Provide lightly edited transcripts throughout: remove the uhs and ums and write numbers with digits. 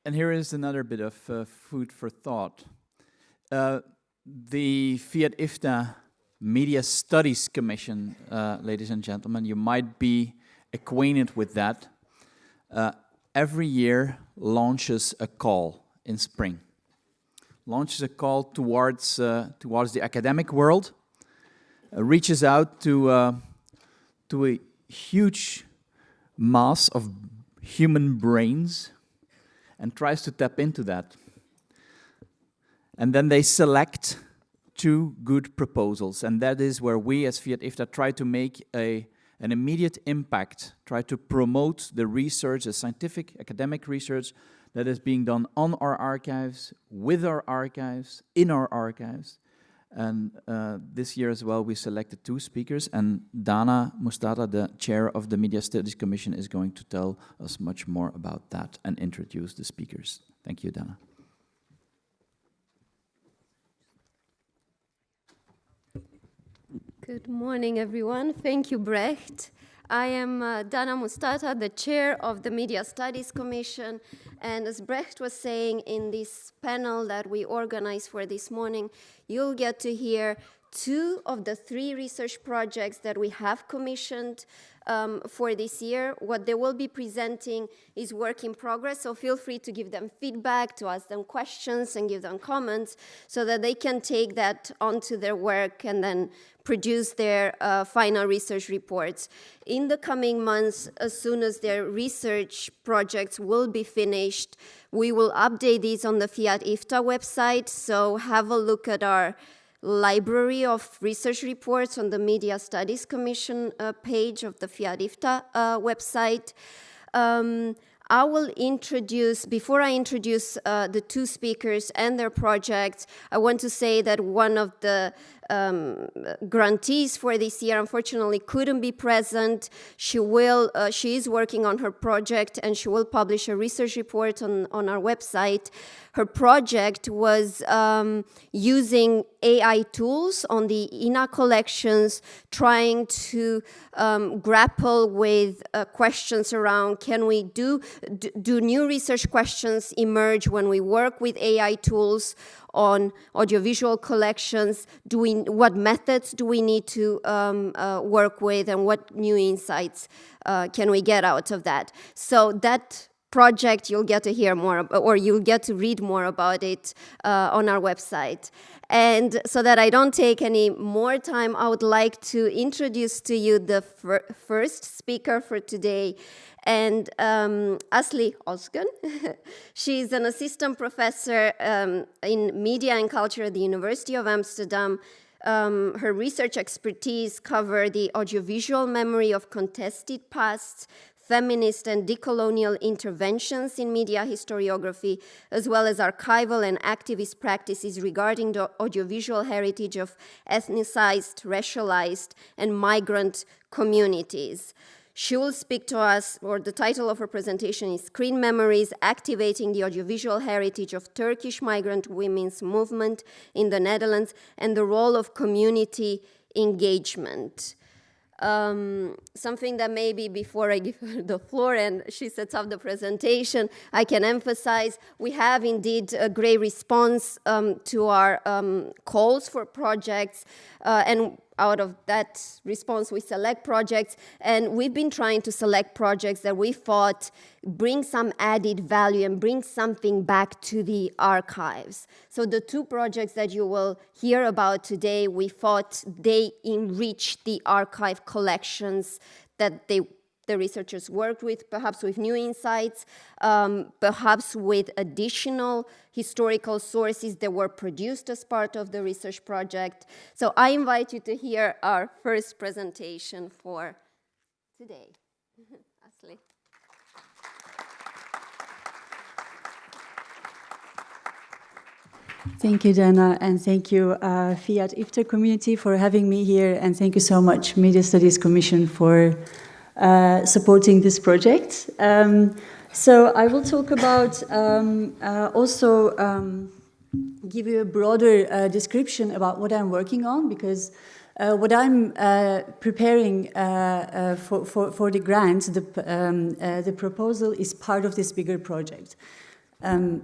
And here is another bit of food for thought. The FIAT IFTA Media Studies Commission, ladies and gentlemen, you might be acquainted with that, every year launches a call in spring. Launches a call towards the academic world, reaches out to a huge mass of human brains and tries to tap into that. And then they select 2 good proposals, and that is where we as FIAT IFTA try to make an immediate impact, try to promote the research, the scientific, academic research that is being done on our archives, with our archives, in our archives. And this year as well, we selected 2 speakers, and Dana Mustata, the chair of the Media Studies Commission, is going to tell us much more about that and introduce the speakers. Thank you, Dana. Good morning, everyone. Thank you, Brecht. I am Dana Mustata, the chair of the Media Studies Commission, and as Brecht was saying in this panel that we organized for this morning, you'll get to hear 2 of the 3 research projects that we have commissioned for this year. What they will be presenting is work in progress, so feel free to give them feedback, to ask them questions and give them comments so that they can take that onto their work and then produce their final research reports. In the coming months, as soon as their research projects will be finished, we will update these on the FIAT IFTA website, so have a look at our library of research reports on the Media Studies Commission page of the FIAT IFTA website. I will introduce, before I introduce the 2 speakers and their projects, I want to say that one of the grantees for this year unfortunately couldn't be present. She is working on her project and she will publish a research report on our website. Her project was using AI tools on the INA collections, trying to grapple with questions around can we do new research questions emerge when we work with AI tools on audiovisual collections, what methods do we need to work with, and what new insights can we get out of that. So that project, you'll get to hear more, or you'll get to read more about it on our website. And so that I don't take any more time, I would like to introduce to you the first speaker for today, and Asli Özgen. She's an assistant professor in media and culture at the University of Amsterdam. Her research expertise cover the audiovisual memory of contested pasts, feminist and decolonial interventions in media historiography, as well as archival and activist practices regarding the audiovisual heritage of ethnicized, racialized, and migrant communities. She will speak to us, or the title of her presentation is Screen Memories, Activating the Audiovisual Heritage of Turkish Migrant Women's Movement in the Netherlands and the Role of Community Engagement. Something that maybe before I give her the floor and she sets up the presentation, I can emphasize, we have indeed a great response to our calls for projects, and out of that response, we select projects, and we've been trying to select projects that we thought bring some added value and bring something back to the archives. So the 2 projects that you will hear about today, we thought they enrich the archive collections that the researchers worked with, perhaps with new insights, perhaps with additional historical sources that were produced as part of the research project. So I invite you to hear our first presentation for today. Asli. Thank you, Dana, and thank you, FIAT IFTA community, for having me here, and thank you so much, Media Studies Commission, for supporting this project. So I will talk about give you a broader description about what I'm working on, because what I'm preparing for the grant, the proposal is part of this bigger project. Right.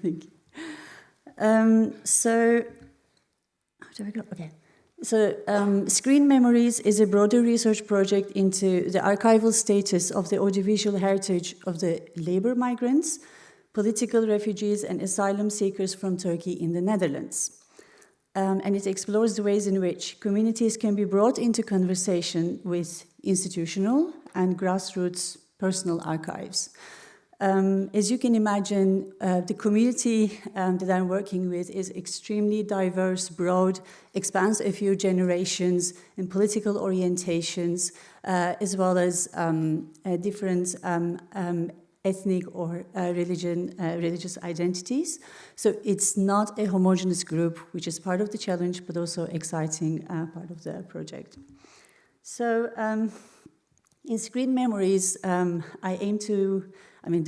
Thank you. So, how do we go? Okay. So, Screen Memories is a broader research project into the archival status of the audiovisual heritage of the labor migrants, political refugees, and asylum seekers from Turkey in the Netherlands. And it explores the ways in which communities can be brought into conversation with institutional and grassroots personal archives. As you can imagine, the community that I'm working with is extremely diverse, broad, spans a few generations and political orientations, as well as different ethnic or religious identities. So it's not a homogeneous group, which is part of the challenge, but also exciting part of the project. So in Screen Memories, the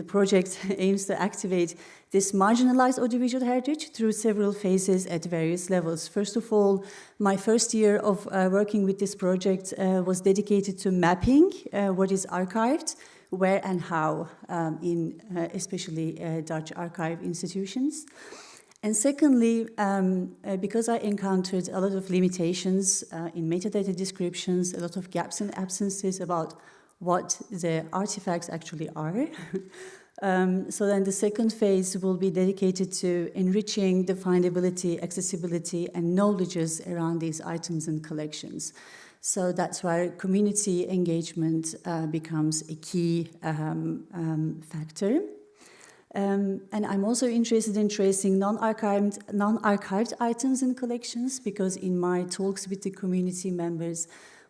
project aims to activate this marginalized audiovisual heritage through several phases at various levels. First of all, my first year of working with this project was dedicated to mapping what is archived, where and how, in especially Dutch archive institutions. And secondly, because I encountered a lot of limitations in metadata descriptions, a lot of gaps and absences about what the artifacts actually are. So then the second phase will be dedicated to enriching the findability, accessibility, and knowledges around these items and collections. So that's where community engagement becomes a key factor. And I'm also interested in tracing non-archived items and collections, because in my talks with the community members,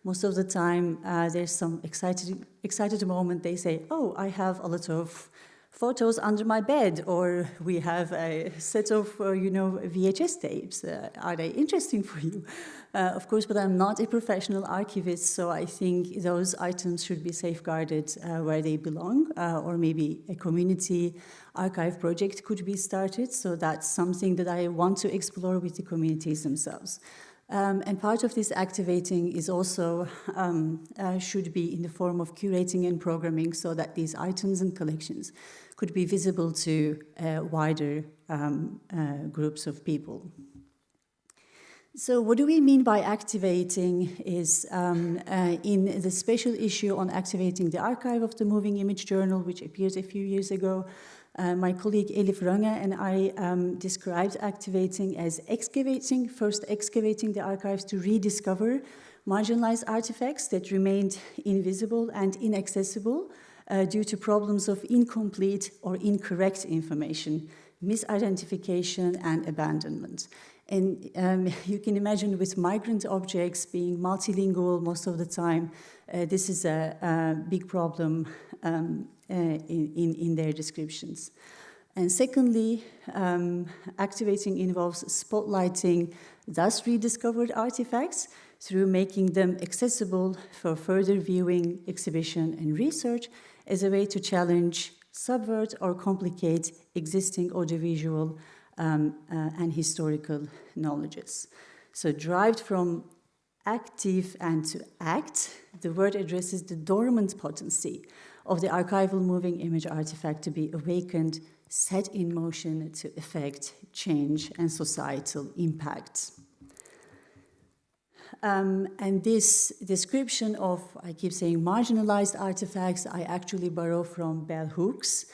most of the time there's some excited moment. They say, oh, I have a lot of photos under my bed, or we have a set of VHS tapes. Are they interesting for you? Of course, but I'm not a professional archivist, so I think those items should be safeguarded where they belong, or maybe a community archive project could be started. So that's something that I want to explore with the communities themselves. And part of this activating is also should be in the form of curating and programming, so that these items and collections could be visible to wider groups of people. So what do we mean by activating is in the special issue on activating the archive of the Moving Image Journal, which appeared a few years ago, my colleague Elif Runge and I described activating as first excavating the archives to rediscover marginalized artifacts that remained invisible and inaccessible due to problems of incomplete or incorrect information, misidentification, and abandonment. And you can imagine with migrant objects being multilingual most of the time, this is a big problem in their descriptions. And secondly, activating involves spotlighting thus rediscovered artifacts through making them accessible for further viewing, exhibition, and research as a way to challenge, subvert, or complicate existing audiovisual and historical knowledges. So derived from active and to act, the word addresses the dormant potency of the archival moving image artifact to be awakened, set in motion to effect change and societal impact. And this description of, I keep saying, marginalized artifacts, I actually borrow from Bell Hooks.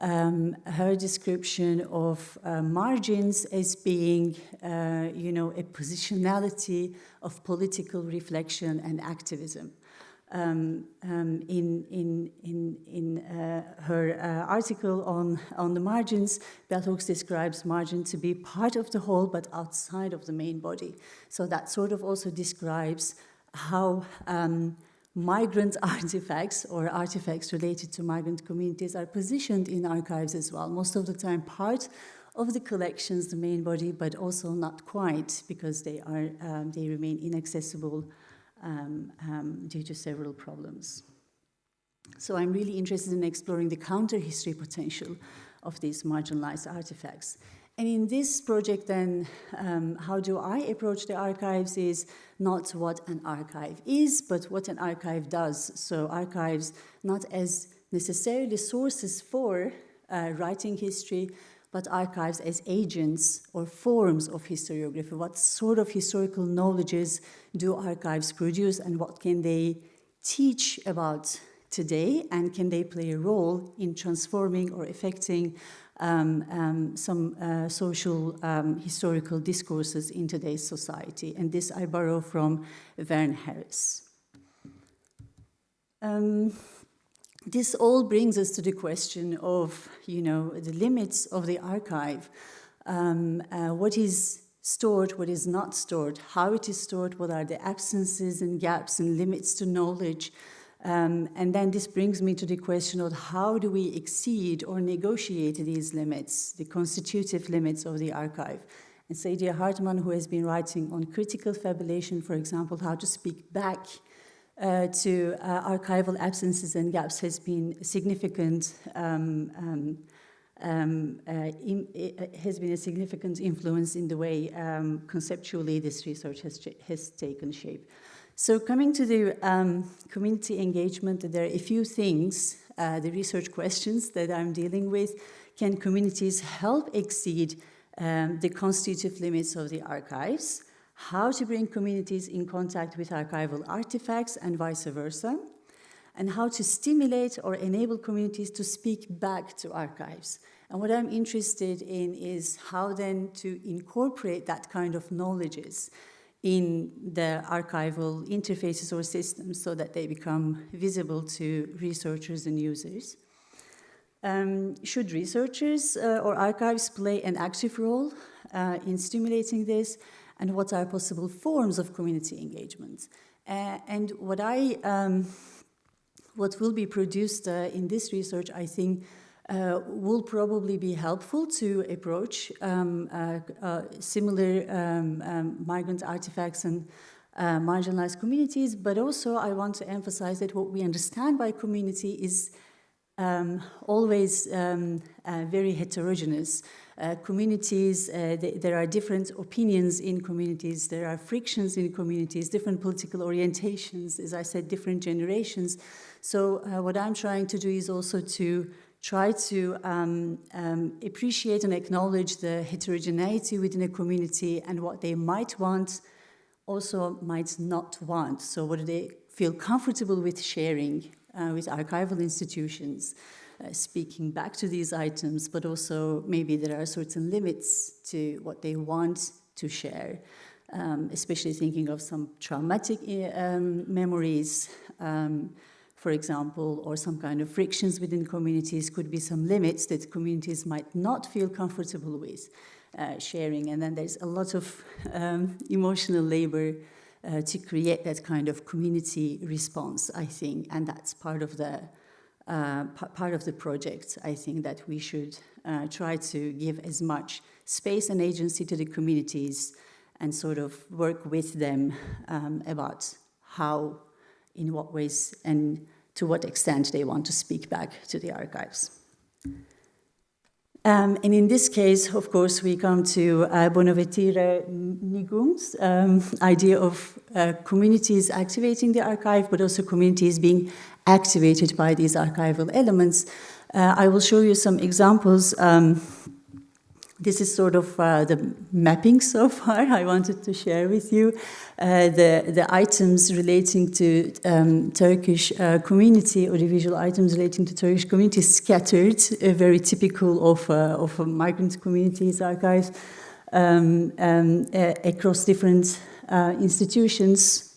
Her description of margins as being, a positionality of political reflection and activism. In her article on the margins, Bell Hooks describes margin to be part of the whole but outside of the main body. So that sort of also describes how migrant artifacts or artifacts related to migrant communities are positioned in archives as well. Most of the time part of the collections, the main body, but also not quite, because they remain inaccessible due to several problems. So I'm really interested in exploring the counter-history potential of these marginalized artifacts. And in this project then, how do I approach the archives is not what an archive is, but what an archive does. So archives not as necessarily sources for writing history, but archives as agents or forms of historiography. What sort of historical knowledges do archives produce, and what can they teach about today, and can they play a role in transforming or affecting some social historical discourses in today's society? And this I borrow from Vern Harris. This all brings us to the question of, the limits of the archive. What is stored, what is not stored, how it is stored, what are the absences and gaps and limits to knowledge. And then this brings me to the question of how do we exceed or negotiate these limits, the constitutive limits of the archive. And Saidiya Hartman, who has been writing on critical fabulation, for example, how to speak back to archival absences and gaps, has been a significant influence in the way conceptually this research has taken shape. So coming to the community engagement, there are a few things, the research questions that I'm dealing with. Can communities help exceed the constitutive limits of the archives? How to bring communities in contact with archival artifacts and vice versa? And how to stimulate or enable communities to speak back to archives. And what I'm interested in is how then to incorporate that kind of knowledges in the archival interfaces or systems so that they become visible to researchers and users. Should researchers or archives play an active role in stimulating this? And what are possible forms of community engagement? And what will be produced in this research, I think, will probably be helpful to approach similar migrant artifacts and marginalized communities, but also I want to emphasize that what we understand by community is always very heterogeneous. Communities, there are different opinions in communities, there are frictions in communities, different political orientations, as I said, different generations. So what I'm trying to do is also to try to appreciate and acknowledge the heterogeneity within a community and what they might want, also might not want. So what do they feel comfortable with sharing with archival institutions, speaking back to these items, but also maybe there are certain limits to what they want to share, especially thinking of some traumatic memories, for example, or some kind of frictions within communities. Could be some limits that communities might not feel comfortable with sharing. And then there's a lot of emotional labor to create that kind of community response, I think, and that's part of the project. I think that we should try to give as much space and agency to the communities and sort of work with them about how, in what ways, and to what extent they want to speak back to the archives. And in this case, of course, we come to Bonaventure Nigum's idea of communities activating the archive, but also communities being activated by these archival elements. I will show you some examples. This is sort of the mapping so far I wanted to share with you. The items relating to Turkish community, or the visual items relating to Turkish community, scattered, very typical of migrant communities' archives across different institutions.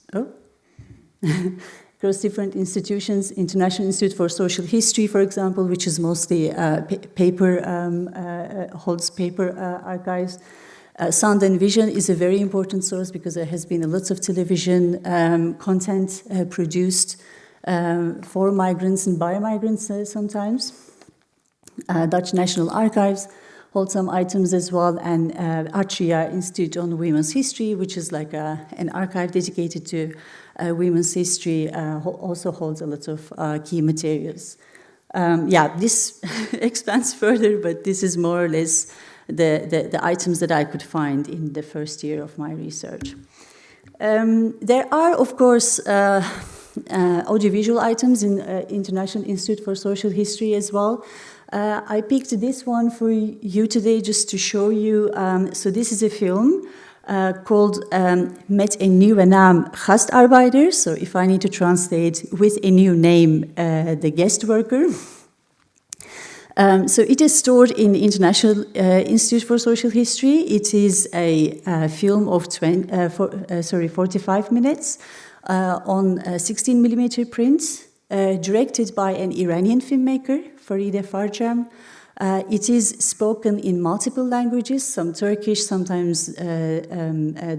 Across different institutions, International Institute for Social History, for example, which is mostly holds paper archives. Sound and Vision is a very important source because there has been a lot of television content produced for migrants and by migrants sometimes. Dutch National Archives hold some items as well, and Atria Institute on Women's History, which is like an archive dedicated to women's history, also holds a lot of key materials. This expands further, but this is more or less the items that I could find in the first year of my research. There are, of course, audiovisual items in International Institute for Social History as well. I picked this one for you today just to show you. So this is a film called Met een nieuwe naam gastarbeider. So if I need to translate, with a new name, the guest worker. So it is stored in the International Institute for Social History. It is a film of 45 minutes on 16mm print, directed by an Iranian filmmaker, Faride Farjam. It is spoken in multiple languages, some Turkish, sometimes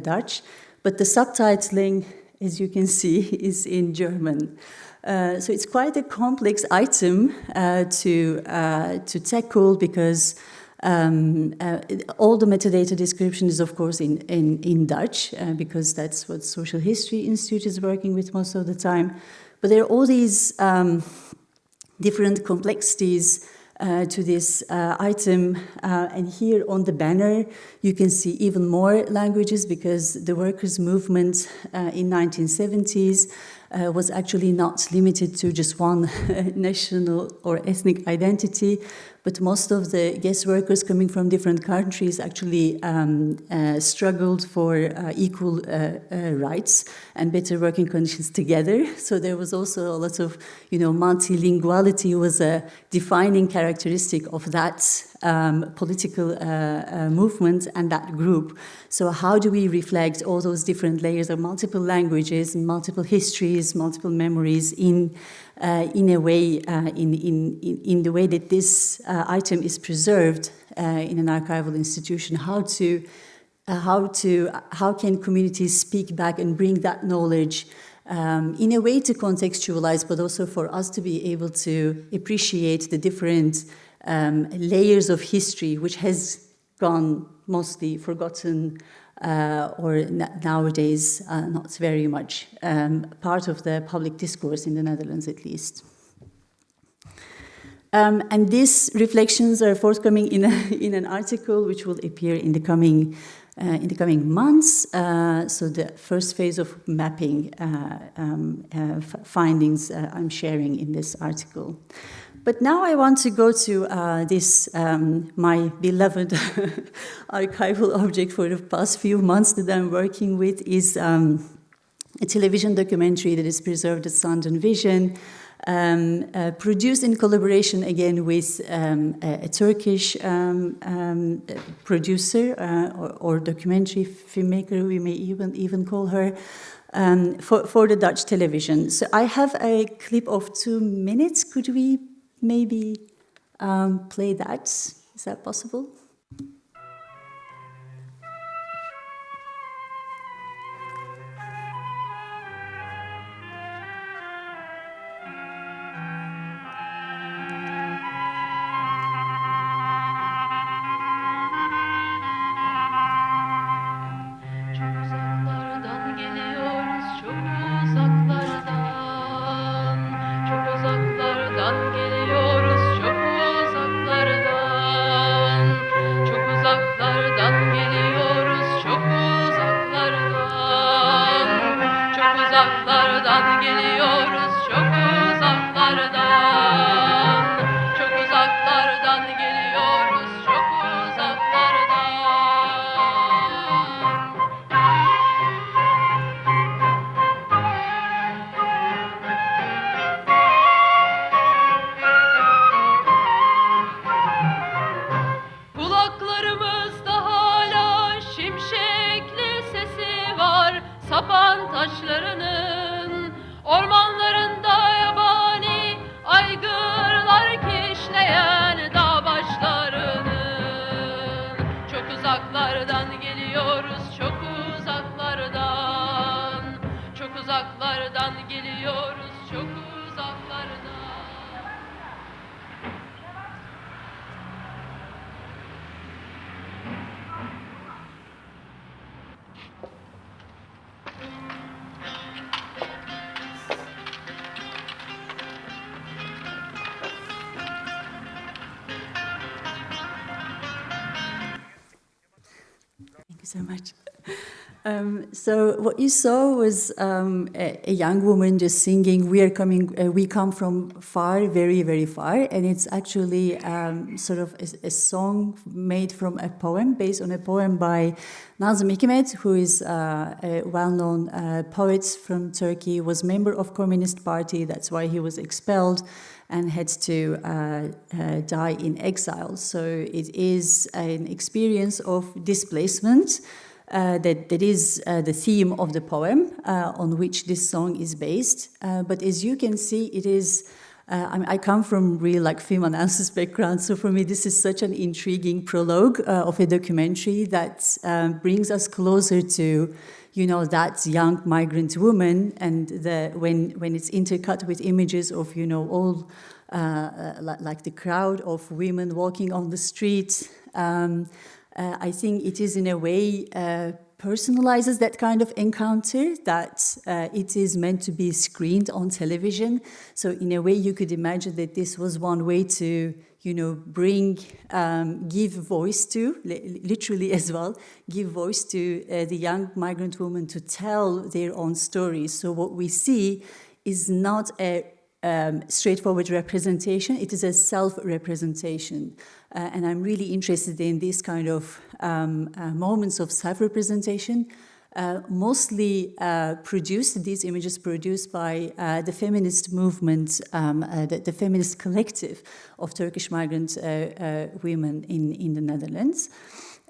Dutch, but the subtitling, as you can see, is in German. So it's quite a complex item to tackle because all the metadata description is, of course, in Dutch because that's what Social History Institute is working with most of the time. But there are all these different complexities to this item, and here on the banner you can see even more languages because the workers' movement in 1970s was actually not limited to just one national or ethnic identity, but most of the guest workers coming from different countries actually struggled for equal rights and better working conditions together. So there was also a lot of, multilinguality was a defining characteristic of that political movement and that group. So how do we reflect all those different layers of multiple languages, multiple histories, multiple memories in a way, in the way that this item is preserved in an archival institution? How can communities speak back and bring that knowledge in a way to contextualize, but also for us to be able to appreciate the different layers of history, which has gone mostly forgotten or nowadays not very much part of the public discourse in the Netherlands, at least. And these reflections are forthcoming in an article which will appear in the coming months. So the first phase of mapping findings I'm sharing in this article. But now I want to go to this, my beloved archival object for the past few months that I'm working with is a television documentary that is preserved at Sound and Vision, produced in collaboration again with a Turkish producer or documentary filmmaker, we may even call her, for the Dutch television. So I have a clip of 2 minutes. Could we maybe play that? Is that possible? So much. So what you saw was a young woman just singing. We come from far, very, very far, and it's actually sort of a song made from a poem, based on a poem by Nazım Hikmet, who is a well-known poet from Turkey. Was member of Communist Party. That's why he was expelled and had to die in exile. So it is an experience of displacement. That is the theme of the poem on which this song is based. But as you can see, it is, I come from real film analysis background, so for me this is such an intriguing prologue of a documentary that brings us closer to, that young migrant woman, and when it's intercut with images of, all like the crowd of women walking on the street. I think it is in a way personalizes that kind of encounter, that it is meant to be screened on television. So in a way you could imagine that this was one way to, give voice to, literally as well, give voice to the young migrant woman to tell their own stories. So what we see is not a straightforward representation, it is a self-representation. And I'm really interested in these kind of moments of self-representation, mostly these images produced by the feminist movement, the feminist collective of Turkish migrant women in the Netherlands.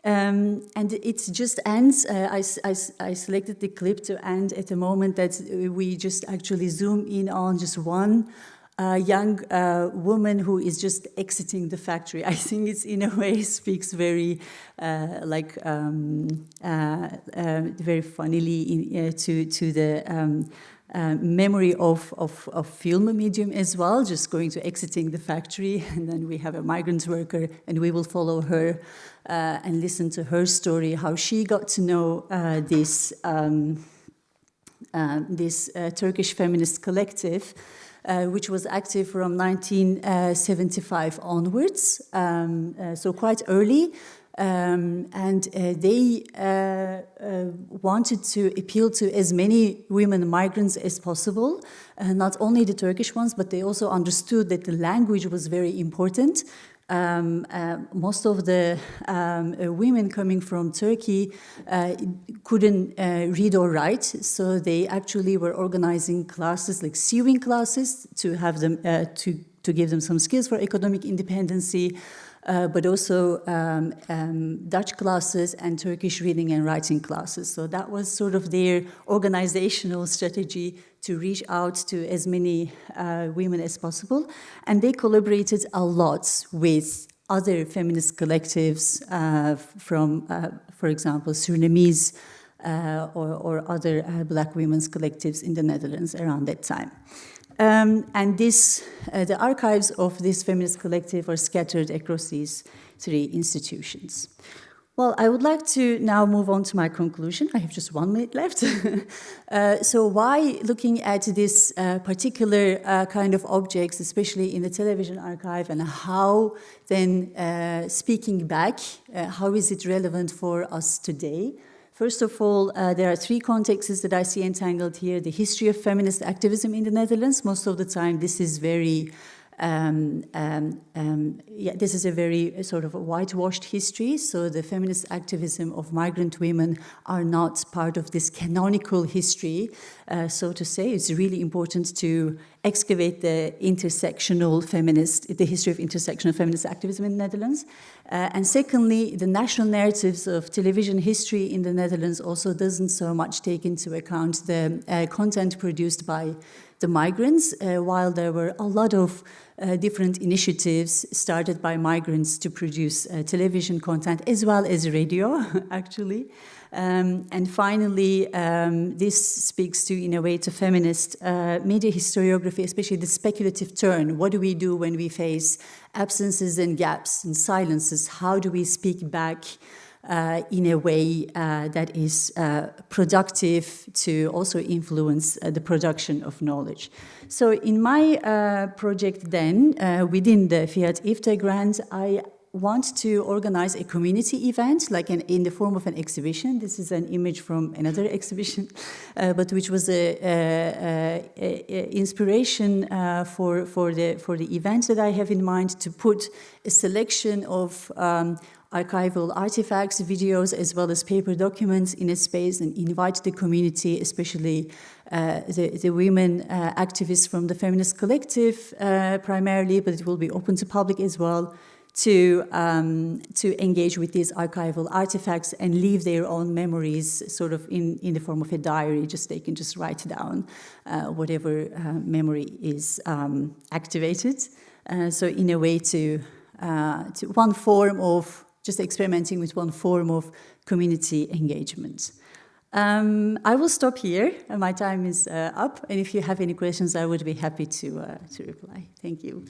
And it just ends, I selected the clip to end at a moment that we just actually zoom in on just one young woman who is just exiting the factory. I think it's in a way speaks very very funnily to the memory of film medium as well, just going to exiting the factory, and then we have a migrant worker, and we will follow her and listen to her story, how she got to know this Turkish feminist collective, which was active from 1975 onwards, so quite early. And they wanted to appeal to as many women migrants as possible, not only the Turkish ones, but they also understood that the language was very important. Most of the women coming from Turkey couldn't read or write, so they actually were organizing classes, like sewing classes, to have them to give them some skills for economic independency. But also Dutch classes and Turkish reading and writing classes. So that was sort of their organizational strategy to reach out to as many women as possible. And they collaborated a lot with other feminist collectives from, for example, Surinamese or other Black women's collectives in the Netherlands around that time. And the archives of this feminist collective are scattered across these three institutions. Well, I would like to now move on to my conclusion. I have just 1 minute left. So why looking at this particular kind of objects, especially in the television archive, and how then speaking back, how is it relevant for us today? First of all, there are three contexts that I see entangled here. The history of feminist activism in the Netherlands. Most of the time, this is very, this is a very sort of a whitewashed history. So the feminist activism of migrant women are not part of this canonical history, so to say. It's really important to excavate the the history of intersectional feminist activism in the Netherlands. And secondly, the national narratives of television history in the Netherlands also doesn't so much take into account the content produced by the migrants, while there were a lot of different initiatives started by migrants to produce television content as well as radio, actually. And finally, this speaks to, in a way, to feminist media historiography, especially the speculative turn. What do we do when we face absences and gaps and silences? How do we speak back in a way that is productive to also influence the production of knowledge? So in my project then, within the FIAT IFTA grant, I want to organize a community event, like in the form of an exhibition. This is an image from another exhibition, but which was a inspiration for the event that I have in mind, to put a selection of archival artifacts, videos, as well as paper documents in a space, and invite the community, especially the women activists from the feminist collective primarily, but it will be open to public as well, to engage with these archival artifacts and leave their own memories sort of in the form of a diary. They can just write down whatever memory is activated. So in a way to one form of just experimenting with one form of community engagement. I will stop here. My time is up, and if you have any questions, I would be happy to reply. Thank you.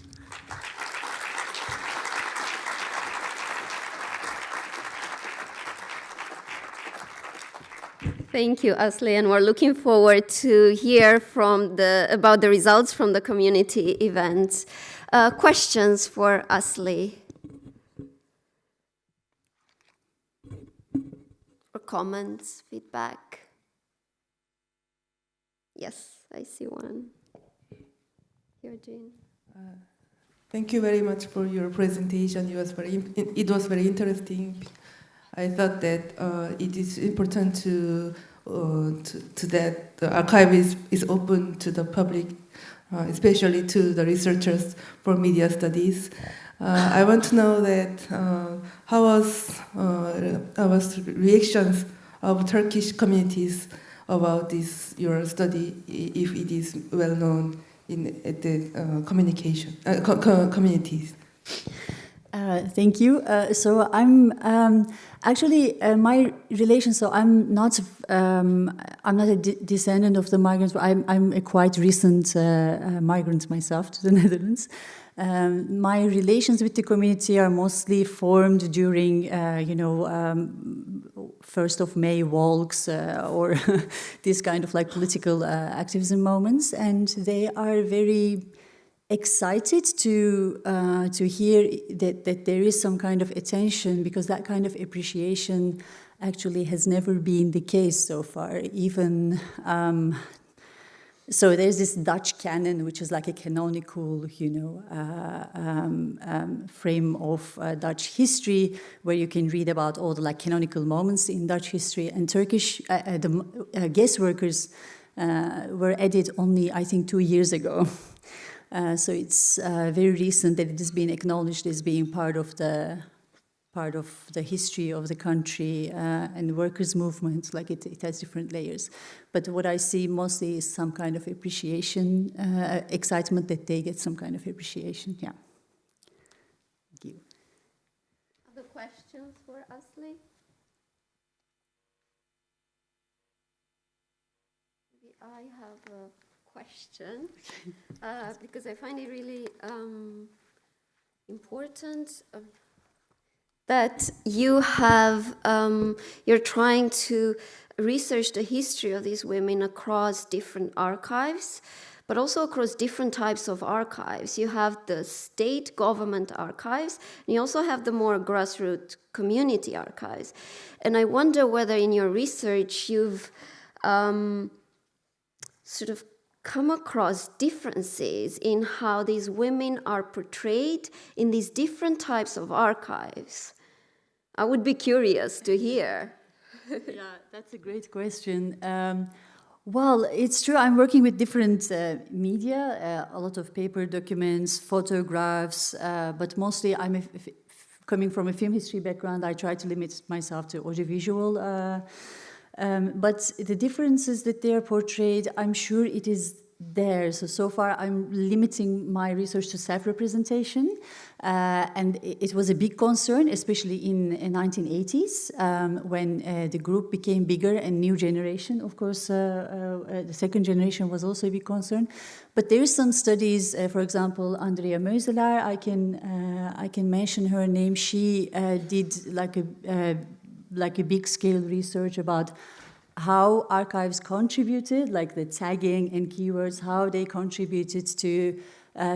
Thank you, Asli, and we're looking forward to hear about the results from the community event. Questions for Asli? Or comments, feedback? Yes, I see one. Eugene. Thank you very much for your presentation. It was very interesting. I thought that it is important to that the archive is open to the public, especially to the researchers for media studies. I want to know that how was reactions of Turkish communities about this your study, if it is well known at the communities. Thank you. So I'm actually my relation. So I'm not a descendant of the migrants. I'm a quite recent migrant myself to the Netherlands. My relations with the community are mostly formed during, 1st of May walks or this kind of like political activism moments, and they are very excited to hear that there is some kind of attention, because that kind of appreciation actually has never been the case so far. Even so, there's this Dutch canon, which is like a canonical, frame of Dutch history, where you can read about all the like canonical moments in Dutch history. And Turkish guest workers were added only, I think, 2 years ago. So it's very recent that it has been acknowledged as being part of the history of the country and workers' movements. Like it has different layers. But what I see mostly is some kind of appreciation, excitement that they get some kind of appreciation. Yeah. Thank you. Other questions for Asli? Maybe I have a question because I find it really important that you have you're trying to research the history of these women across different archives, but also across different types of archives. You have the state government archives, and you also have the more grassroots community archives. And I wonder whether in your research you've sort of come across differences in how these women are portrayed in these different types of archives. I would be curious to hear. Yeah, that's a great question. Well, it's true. I'm working with different media, a lot of paper documents, photographs, but mostly coming from a film history background. I try to limit myself to audiovisual. But the differences that they are portrayed, I'm sure it is there. So far, I'm limiting my research to self-representation. And it was a big concern, especially in 1980s, when the group became bigger and new generation, of course, the second generation was also a big concern. But there is some studies, for example, Andrea Möseler, I can mention her name. She did like a big scale research about how archives contributed, like the tagging and keywords, how they contributed to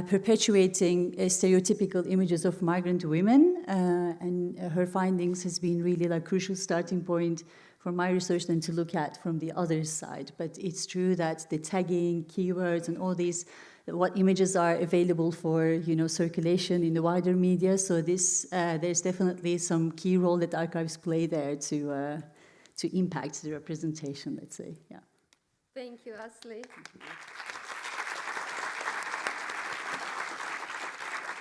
perpetuating stereotypical images of migrant women. And her findings has been really like crucial starting point for my research then to look at from the other side. But it's true that the tagging, keywords, and all these, what images are available for, you know, circulation in the wider media. So this, there's definitely some key role that archives play there to impact the representation, let's say, yeah. Thank you, Asli.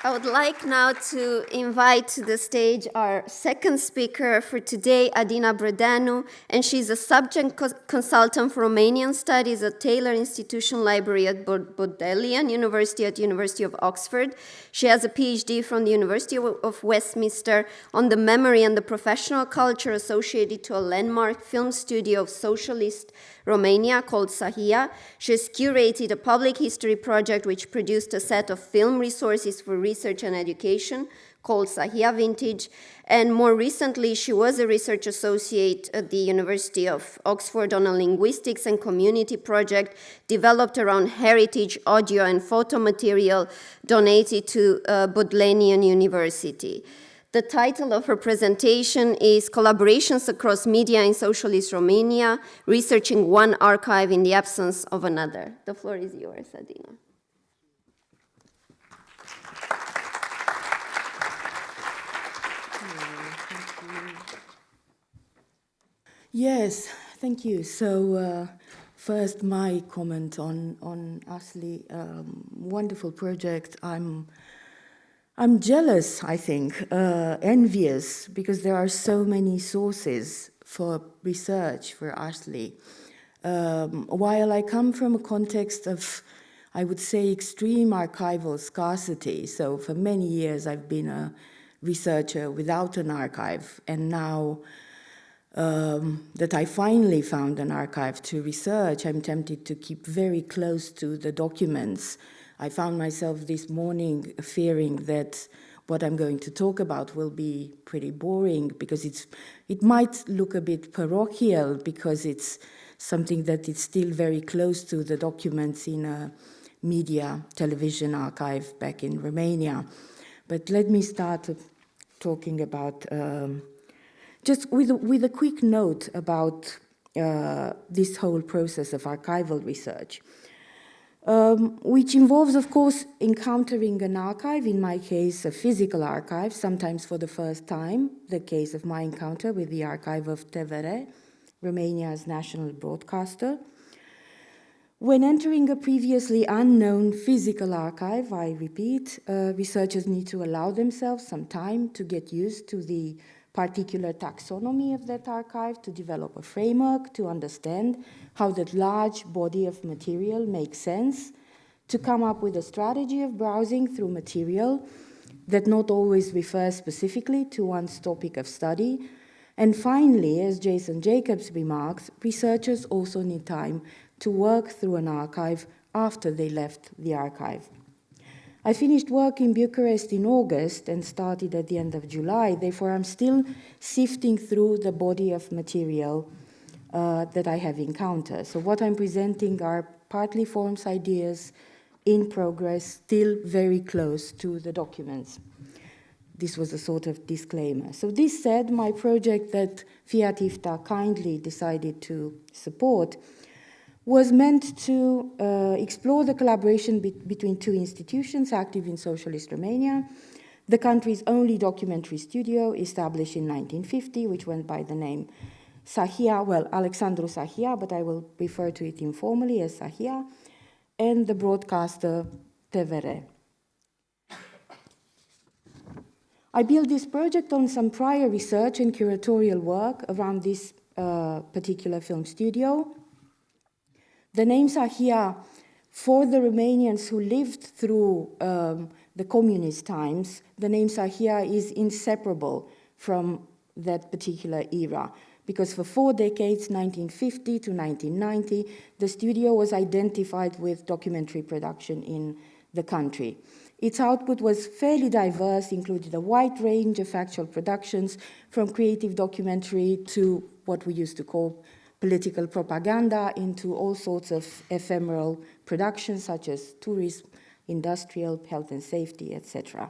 I would like now to invite to the stage our second speaker for today, Adina Brădeanu, and she's a subject consultant for Romanian Studies at Taylor Institution Library at Bodleian University at University of Oxford. She has a PhD from the University of Westminster on the memory and the professional culture associated to a landmark film studio of socialist Romania called SAHIA. She has curated a public history project which produced a set of film resources for research and education called SAHIA Vintage. And more recently, she was a research associate at the University of Oxford on a linguistics and community project developed around heritage audio and photo material donated to Bodleian University. The title of her presentation is Collaborations Across Media in Socialist Romania, Researching One Archive in the Absence of Another. The floor is yours, Adina. Yes, thank you. So first, my comment on Asli, wonderful project. I'm jealous, I think, envious, because there are so many sources for research for Asli. While I come from a context of, I would say, extreme archival scarcity, so for many years I've been a researcher without an archive, and now that I finally found an archive to research, I'm tempted to keep very close to the documents. I found myself this morning fearing that what I'm going to talk about will be pretty boring, because it might look a bit parochial, because it's something that is still very close to the documents in a media television archive back in Romania. But let me start talking about, just with a quick note about this whole process of archival research. Which involves, of course, encountering an archive, in my case, a physical archive, sometimes for the first time, the case of my encounter with the archive of TVR, Romania's national broadcaster. When entering a previously unknown physical archive, I repeat, researchers need to allow themselves some time to get used to the particular taxonomy of that archive, to develop a framework, to understand how that large body of material makes sense, to come up with a strategy of browsing through material that not always refers specifically to one's topic of study. And finally, as Jason Jacobs remarks, researchers also need time to work through an archive after they left the archive. I finished work in Bucharest in August and started at the end of July. Therefore, I'm still sifting through the body of material that I have encountered. So what I'm presenting are partly forms, ideas in progress, still very close to the documents. This was a sort of disclaimer. So this said, my project that FIAT IFTA kindly decided to support was meant to explore the collaboration between two institutions active in socialist Romania, the country's only documentary studio, established in 1950, which went by the name SAHIA, well, Alexandru SAHIA, but I will refer to it informally as SAHIA, and the broadcaster TVR. I built this project on some prior research and curatorial work around this particular film studio. The name SAHIA, for the Romanians who lived through the communist times, the name SAHIA is inseparable from that particular era, because for 4 decades, 1950 to 1990, the studio was identified with documentary production in the country. Its output was fairly diverse, included a wide range of factual productions, from creative documentary to what we used to call political propaganda into all sorts of ephemeral productions such as tourism, industrial, health and safety, etc.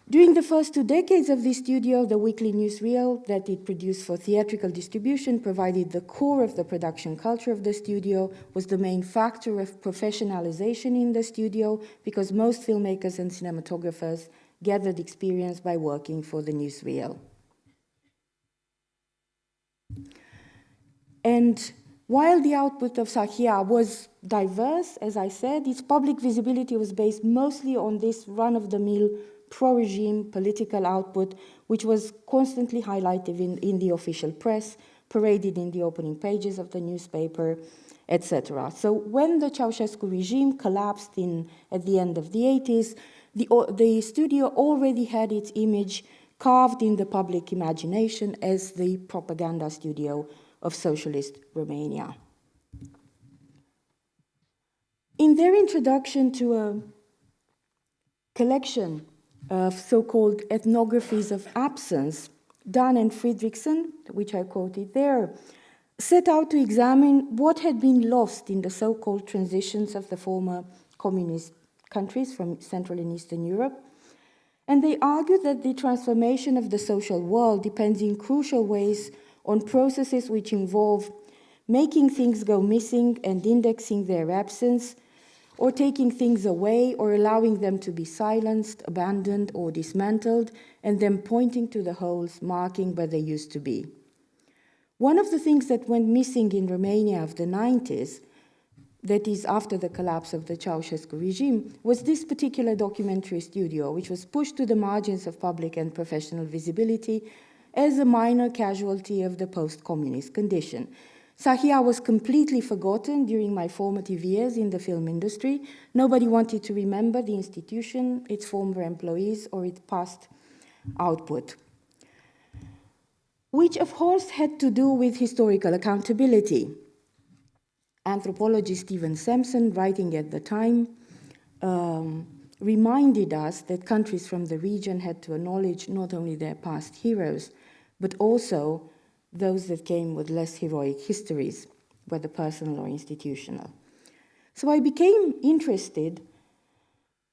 During the first 2 decades of the studio, the weekly newsreel that it produced for theatrical distribution provided the core of the production culture of the studio, was the main factor of professionalization in the studio, because most filmmakers and cinematographers gathered experience by working for the newsreel. And while the output of Sahia was diverse, as I said, its public visibility was based mostly on this run-of-the-mill pro-regime political output, which was constantly highlighted in the official press, paraded in the opening pages of the newspaper, etc. So when the Ceausescu regime collapsed at the end of the 80s, the studio already had its image carved in the public imagination as the propaganda studio of socialist Romania. In their introduction to a collection of so-called ethnographies of absence, Dan and Friedrichsen, which I quoted there, set out to examine what had been lost in the so-called transitions of the former communist countries from Central and Eastern Europe. And they argued that the transformation of the social world depends in crucial ways on processes which involve making things go missing and indexing their absence, or taking things away or allowing them to be silenced, abandoned, or dismantled, and then pointing to the holes, marking where they used to be. One of the things that went missing in Romania of the 90s, that is after the collapse of the Ceausescu regime, was this particular documentary studio, which was pushed to the margins of public and professional visibility as a minor casualty of the post-communist condition. Sahia was completely forgotten during my formative years in the film industry. Nobody wanted to remember the institution, its former employees, or its past output, which of course had to do with historical accountability. Anthropologist Stephen Sampson, writing at the time, reminded us that countries from the region had to acknowledge not only their past heroes, but also those that came with less heroic histories, whether personal or institutional. So I became interested,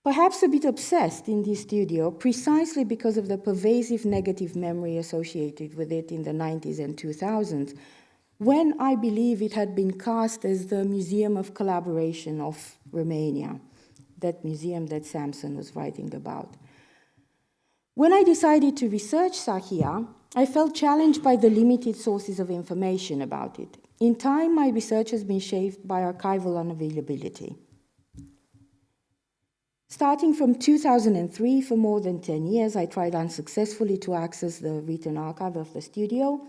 perhaps a bit obsessed in this studio, precisely because of the pervasive negative memory associated with it in the 90s and 2000s, when I believe it had been cast as the Museum of Collaboration of Romania, that museum that Sampson was writing about. When I decided to research Sahia, I felt challenged by the limited sources of information about it. In time, my research has been shaped by archival unavailability. Starting from 2003, for more than 10 years, I tried unsuccessfully to access the written archive of the studio.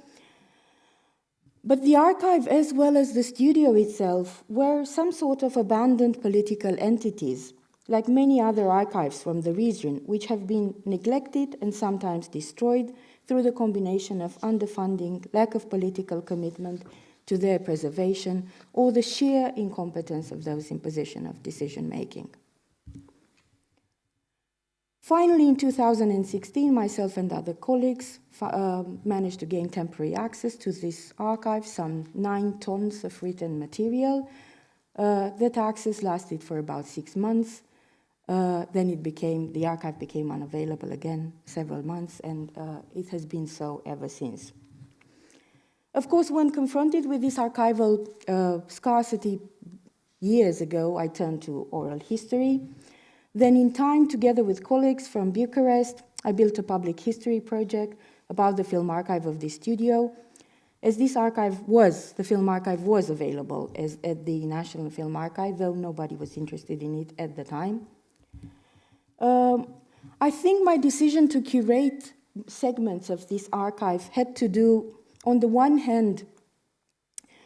But the archive, as well as the studio itself, were some sort of abandoned political entities, like many other archives from the region, which have been neglected and sometimes destroyed through the combination of underfunding, lack of political commitment to their preservation, or the sheer incompetence of those in position of decision-making. Finally, in 2016, myself and other colleagues managed to gain temporary access to this archive, some 9 tons of written material. That access lasted for about 6 months. Then the archive became unavailable again, several months, and it has been so ever since. Of course, when confronted with this archival scarcity years ago, I turned to oral history. Then in time, together with colleagues from Bucharest, I built a public history project about the film archive of the studio. As this archive the film archive was available at the National Film Archive, though nobody was interested in it at the time. I think my decision to curate segments of this archive had to do, on the one hand,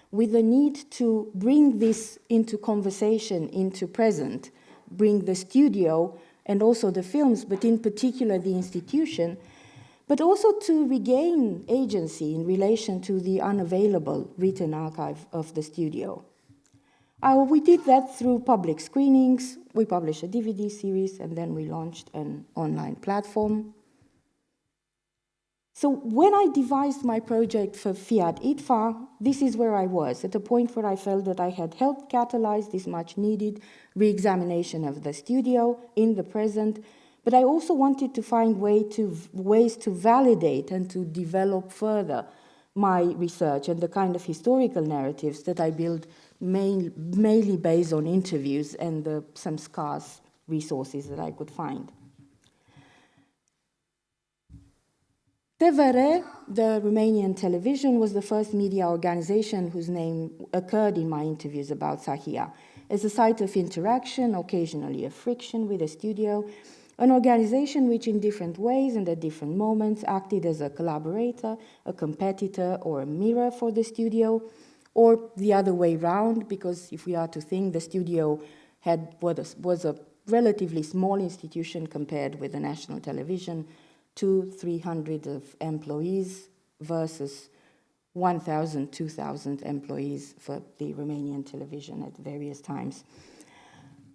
with the need to bring this into conversation, into present, bring the studio and also the films, but in particular the institution, but also to regain agency in relation to the unavailable written archive of the studio. We did that through public screenings. We published a DVD series, and then we launched an online platform. So when I devised my project for FIAT ITFA, this is where I was, at a point where I felt that I had helped catalyze this much needed re-examination of the studio in the present, but I also wanted to find ways to validate and to develop further my research and the kind of historical narratives that I build mainly based on interviews and some scarce resources that I could find. TVR, the Romanian television, was the first media organization whose name occurred in my interviews about Sahia. As a site of interaction, occasionally of friction with the studio, an organization which in different ways and at different moments acted as a collaborator, a competitor, or a mirror for the studio, or the other way round, because if we are to think, the studio was a relatively small institution compared with the national television, 200-300 of employees versus 1,000, 2,000 employees for the Romanian television at various times.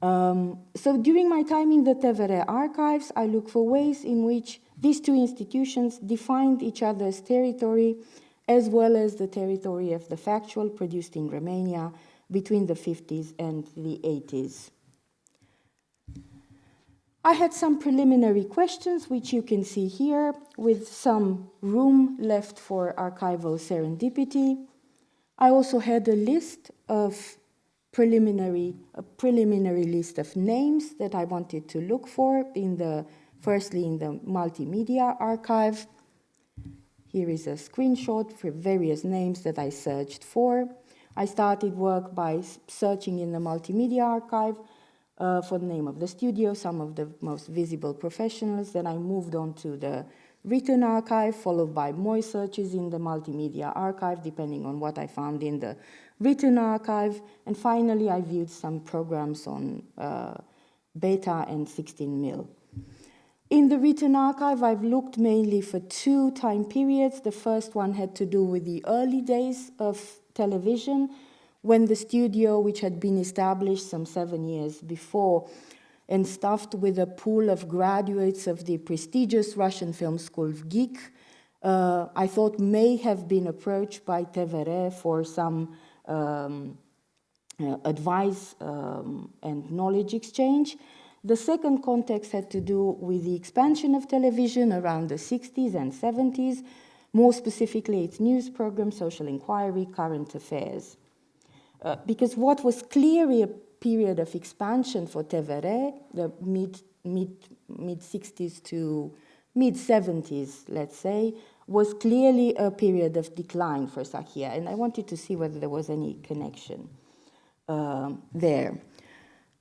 So during my time in the TVR archives, I look for ways in which these two institutions defined each other's territory, as well as the territory of the factual produced in Romania between the 50s and the 80s. I had some preliminary questions, which you can see here, with some room left for archival serendipity. I also had a list of preliminary list of names that I wanted to look for firstly in the multimedia archive. Here is a screenshot for various names that I searched for. I started work by searching in the multimedia archive for the name of the studio, some of the most visible professionals. Then I moved on to the written archive, followed by more searches in the multimedia archive, depending on what I found in the written archive. And finally, I viewed some programs on beta and 16mm. In the written archive, I've looked mainly for two time periods. The first one had to do with the early days of television, when the studio, which had been established some 7 years before and staffed with a pool of graduates of the prestigious Russian film school GIK, I thought may have been approached by TVR for some advice and knowledge exchange. The second context had to do with the expansion of television around the 60s and 70s, more specifically its news program, social inquiry, current affairs. Because what was clearly a period of expansion for TVR, the mid-60s to mid-70s, let's say, was clearly a period of decline for Sahia. And I wanted to see whether there was any connection there.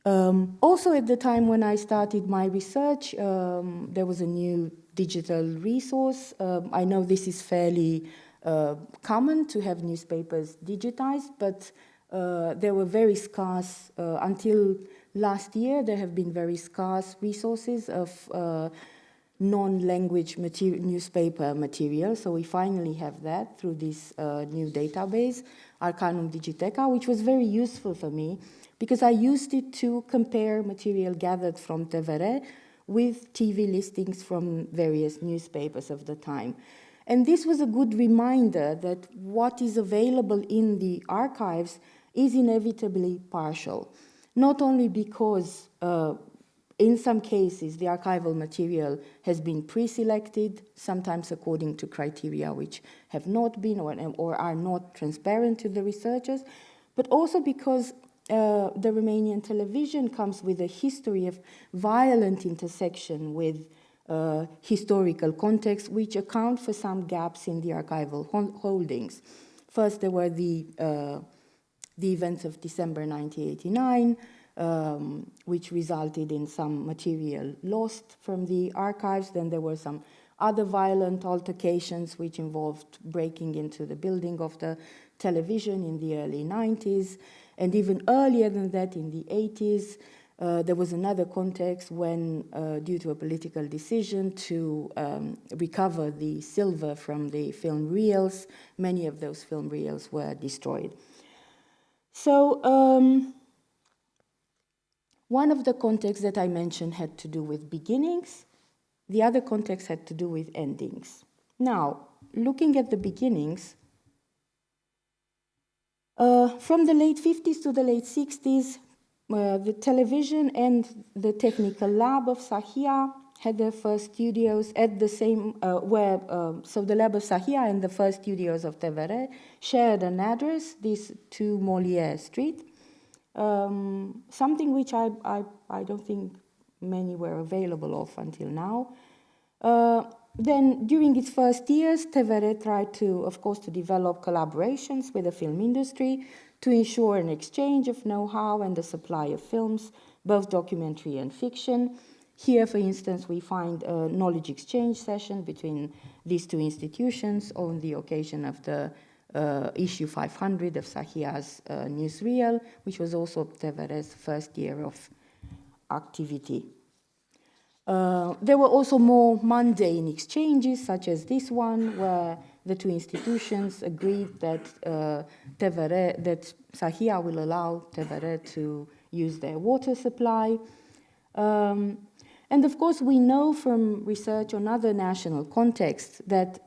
Also, at the time when I started my research, there was a new digital resource. I know this is fairly common to have newspapers digitized, but there were very scarce, until last year, there have been very scarce resources of non-language newspaper material. So we finally have that through this new database, Arcanum Digiteca, which was very useful for me because I used it to compare material gathered from TVR with TV listings from various newspapers of the time. And this was a good reminder that what is available in the archives is inevitably partial, not only because in some cases the archival material has been pre-selected, sometimes according to criteria which have not been or are not transparent to the researchers, but also because the Romanian television comes with a history of violent intersection with historical context, which account for some gaps in the archival holdings. First, there were the events of December 1989, which resulted in some material lost from the archives. Then there were some other violent altercations which involved breaking into the building of the television in the early 90s. And even earlier than that, in the 80s, there was another context when, due to a political decision to recover the silver from the film reels, many of those film reels were destroyed. So one of the contexts that I mentioned had to do with beginnings. The other context had to do with endings. Now, looking at the beginnings, from the late 50s to the late 60s, the television and the technical lab of Sahia had their first studios at the same, so the lab of Sahia and the first studios of TVR shared an address, this 2 Molière Street, something which I don't think many were available of until now. Then, during its first years, TVR tried to, of course, to develop collaborations with the film industry to ensure an exchange of know-how and the supply of films, both documentary and fiction. Here, for instance, we find a knowledge exchange session between these two institutions on the occasion of the issue 500 of Sahia's newsreel, which was also TVR's first year of activity. There were also more mundane exchanges, such as this one, where the two institutions agreed that that Sahia will allow TVR to use their water supply. And of course, we know from research on other national contexts that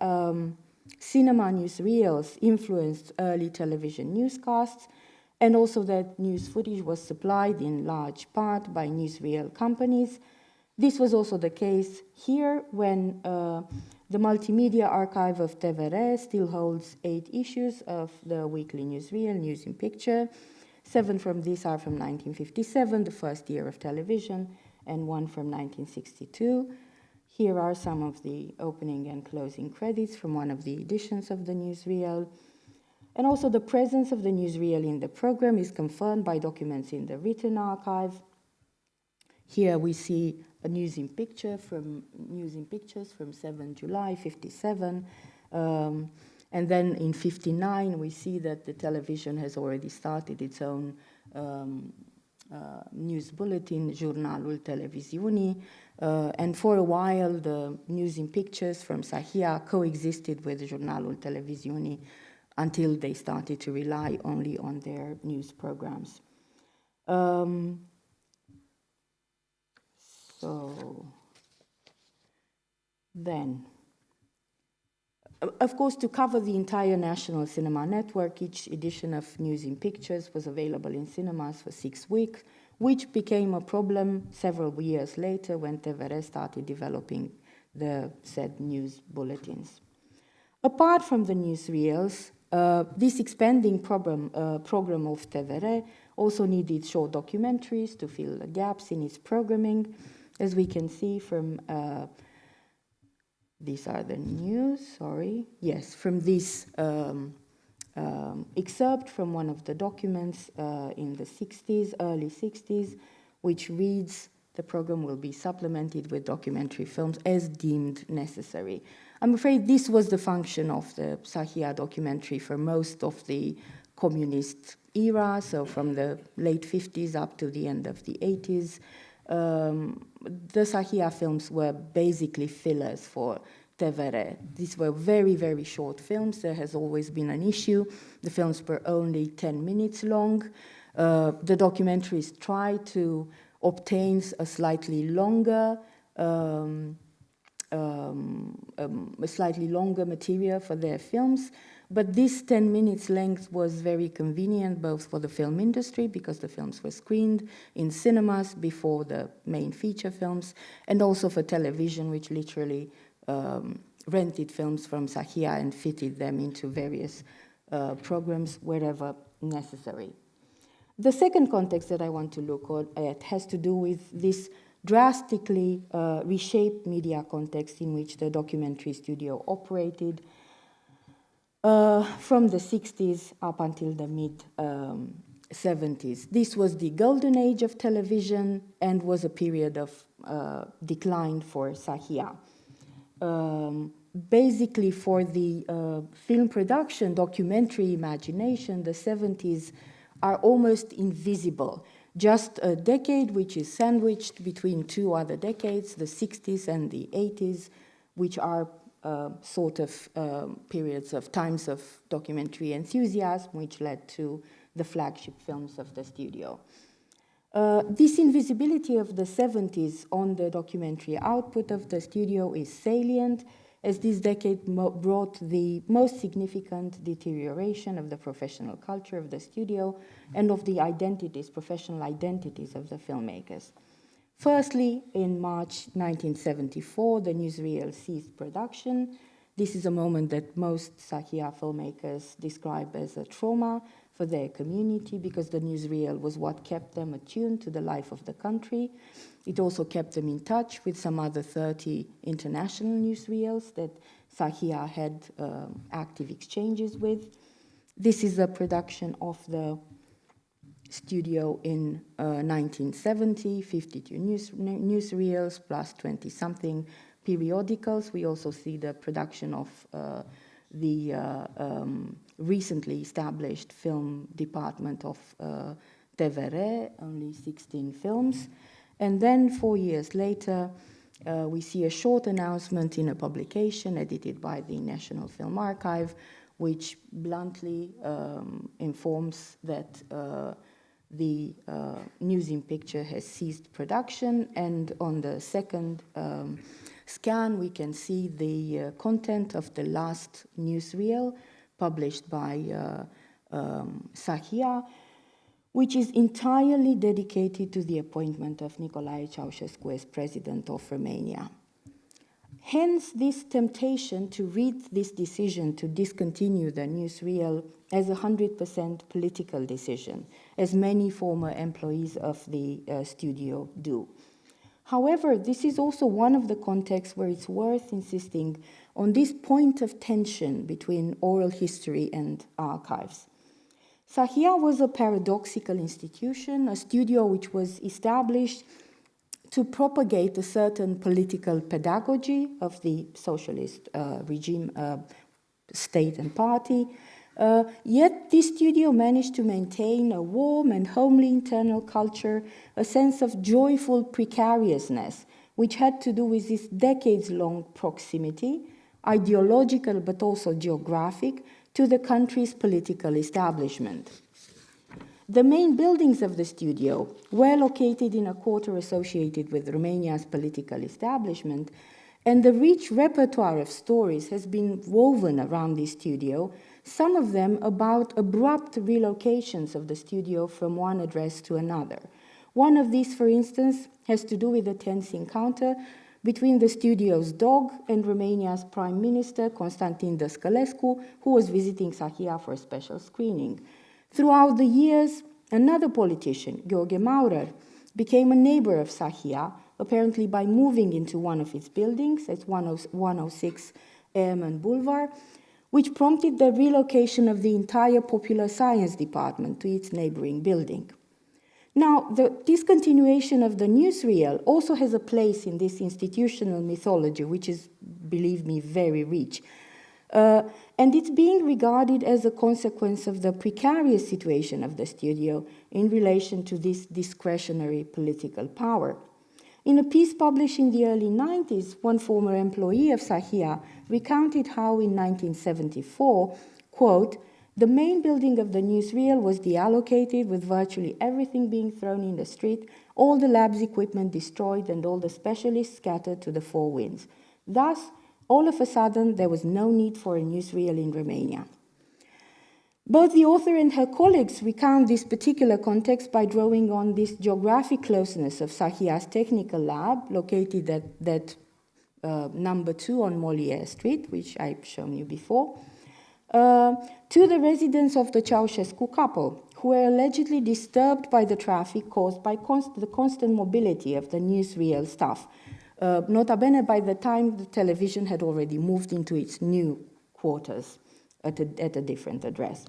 cinema newsreels influenced early television newscasts, and also that news footage was supplied in large part by newsreel companies. This was also the case here when the multimedia archive of TVR still holds 8 issues of the weekly newsreel, News in Picture. 7 from these are from 1957, the first year of television, and 1 from 1962. Here are some of the opening and closing credits from one of the editions of the newsreel. And also the presence of the newsreel in the program is confirmed by documents in the written archive. Here we see a News in Pictures from 7 July 57. And then in 59, we see that the television has already started its own news bulletin, Jurnalul Televiziunii. And for a while, the News in Pictures from Sahia coexisted with Jurnalul Televiziunii until they started to rely only on their news programs. So then, of course, to cover the entire national cinema network, each edition of News in Pictures was available in cinemas for 6 weeks, which became a problem several years later when TVR started developing the said news bulletins. Apart from the newsreels, this expanding program of TVR also needed short documentaries to fill the gaps in its programming. As we can see from, these are the news, sorry. Yes, from this excerpt from one of the documents in the 60s, early 60s, which reads, the program will be supplemented with documentary films as deemed necessary. I'm afraid this was the function of the Sahia documentary for most of the communist era, so from the late 50s up to the end of the 80s. The Sahia films were basically fillers for TVR. These were very, very short films. There has always been an issue. The films were only 10 minutes long. The documentaries tried to obtain a slightly longer material for their films. But this 10 minutes length was very convenient both for the film industry because the films were screened in cinemas before the main feature films, and also for television, which literally rented films from Sahia and fitted them into various programs wherever necessary. The second context that I want to look at has to do with this drastically reshaped media context in which the documentary studio operated from the 60s up until the mid-70s. This was the golden age of television and was a period of decline for Sahia. Basically, for the film production, documentary imagination, the 70s are almost invisible. Just a decade which is sandwiched between 2 other decades, the 60s and the 80s, which are sort of periods of times of documentary enthusiasm, which led to the flagship films of the studio. This invisibility of the 70s on the documentary output of the studio is salient as this decade brought the most significant deterioration of the professional culture of the studio and of the identities, professional identities of the filmmakers. Firstly, in March 1974, the newsreel ceased production. This is a moment that most Sahia filmmakers describe as a trauma for their community, because the newsreel was what kept them attuned to the life of the country. It also kept them in touch with some other 30 international newsreels that Sahia had active exchanges with. This is a production of the studio in 1970, 52 newsreels plus 20-something periodicals. We also see the production of the recently established film department of TVR, only 16 films. And then 4 years later, we see a short announcement in a publication edited by the National Film Archive, which bluntly informs that the News in Picture has ceased production, and on the second scan we can see the content of the last newsreel published by Sahia, which is entirely dedicated to the appointment of Nicolae Ceausescu as president of Romania. Hence, this temptation to read this decision to discontinue the newsreel as a 100% political decision, as many former employees of the studio do. However, this is also one of the contexts where it's worth insisting on this point of tension between oral history and archives. Sahia was a paradoxical institution, a studio which was established to propagate a certain political pedagogy of the socialist regime, state and party. Yet this studio managed to maintain a warm and homely internal culture, a sense of joyful precariousness, which had to do with this decades-long proximity, ideological but also geographic, to the country's political establishment. The main buildings of the studio were located in a quarter associated with Romania's political establishment, and the rich repertoire of stories has been woven around this studio, some of them about abrupt relocations of the studio from one address to another. One of these, for instance, has to do with a tense encounter between the studio's dog and Romania's Prime Minister, Constantin Dăscălescu, who was visiting Sahia for a special screening. Throughout the years, another politician, Gheorghe Maurer, became a neighbor of Sahia, apparently by moving into one of its buildings at 106 Eamon Boulevard, which prompted the relocation of the entire Popular Science Department to its neighboring building. Now, the discontinuation of the newsreel also has a place in this institutional mythology, which is, believe me, very rich. And it's being regarded as a consequence of the precarious situation of the studio in relation to this discretionary political power. In a piece published in the early 90s, one former employee of Sahia recounted how in 1974, quote, the main building of the newsreel was deallocated with virtually everything being thrown in the street, all the lab's equipment destroyed, and all the specialists scattered to the four winds. Thus, all of a sudden, there was no need for a newsreel in Romania. Both the author and her colleagues recount this particular context by drawing on this geographic closeness of Sahia's technical lab, located at number 2 on Molière Street, which I've shown you before, to the residence of the Ceausescu couple, who were allegedly disturbed by the traffic caused by the constant mobility of the newsreel staff. Nota bene, by the time the television had already moved into its new quarters at a different address.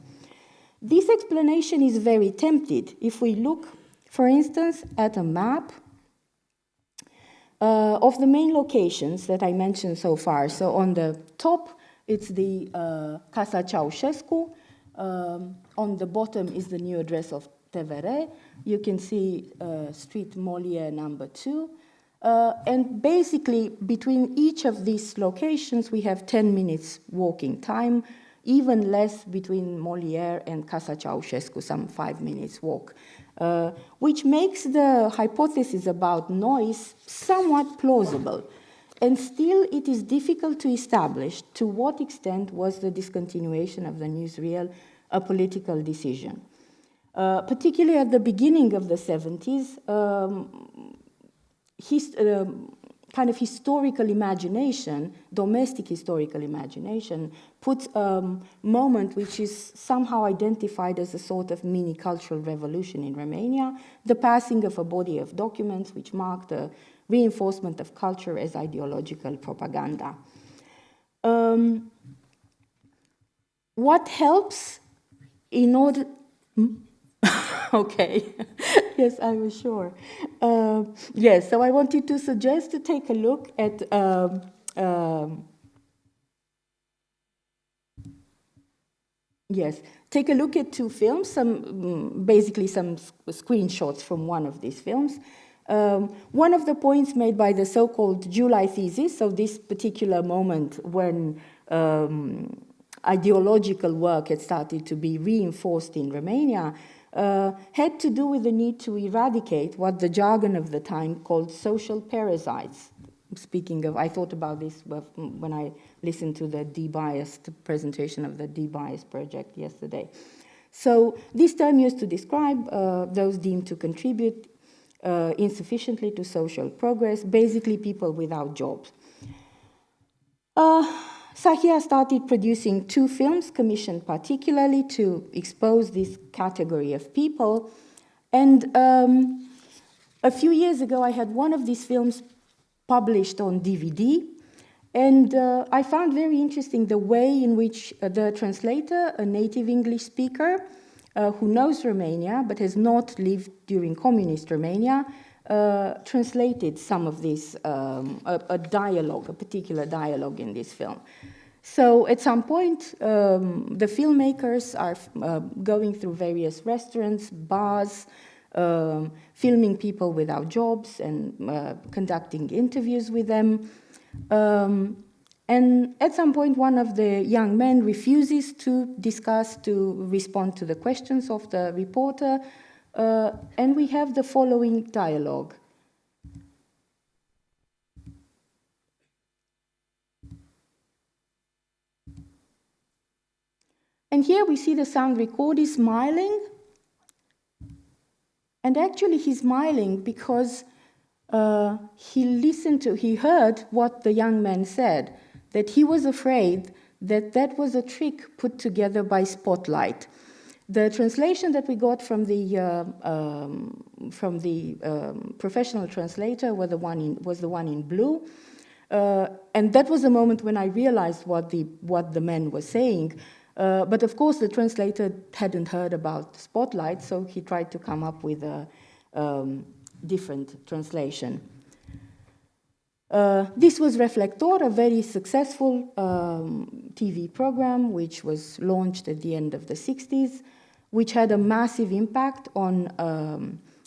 This explanation is very tempting if we look, for instance, at a map of the main locations that I mentioned so far. So on the top, it's the Casa Ceausescu. On the bottom is the new address of TVR. You can see Street Molière number 2. And basically, between each of these locations, we have 10 minutes walking time, even less between Molière and Casa Ceausescu, some 5 minutes walk, which makes the hypothesis about noise somewhat plausible. and still it is difficult to establish to what extent was the discontinuation of the newsreel a political decision. Particularly at the beginning of the 70s, kind of historical imagination, domestic historical imagination, puts a moment which is somehow identified as a sort of mini cultural revolution in Romania, the passing of a body of documents which marked the reinforcement of culture as ideological propaganda. What helps in order... Okay, yes, I was sure. Yes, so I wanted to suggest to take a look at take a look at two films, basically some screenshots from one of these films. One of the points made by the so-called July thesis, so this particular moment when ideological work had started to be reinforced in Romania, had to do with the need to eradicate what the jargon of the time called social parasites. Speaking of, I thought about this when I listened to the de-biased presentation of the de-biased project yesterday. So this term used to describe those deemed to contribute insufficiently to social progress, basically people without jobs. Sahia started producing two films commissioned particularly to expose this category of people. And a few years ago, I had one of these films published on DVD. And I found very interesting the way in which the translator, a native English speaker, who knows Romania but has not lived during communist Romania, translated some of this, a dialogue, a particular dialogue in this film. So at some point, the filmmakers are going through various restaurants, bars, filming people without jobs and conducting interviews with them. And at some point, one of the young men refuses to respond to the questions of the reporter, and we have the following dialogue. And here we see the sound recorder smiling, and actually he's smiling because he heard what the young man said, that he was afraid that that was a trick put together by Spotlight. The translation that we got from the professional translator was the one in blue, and that was the moment when I realized what the man was saying. But of course, the translator hadn't heard about Spotlight, so he tried to come up with a different translation. This was Reflector, a very successful TV program which was launched at the end of the 60s, which had a massive impact on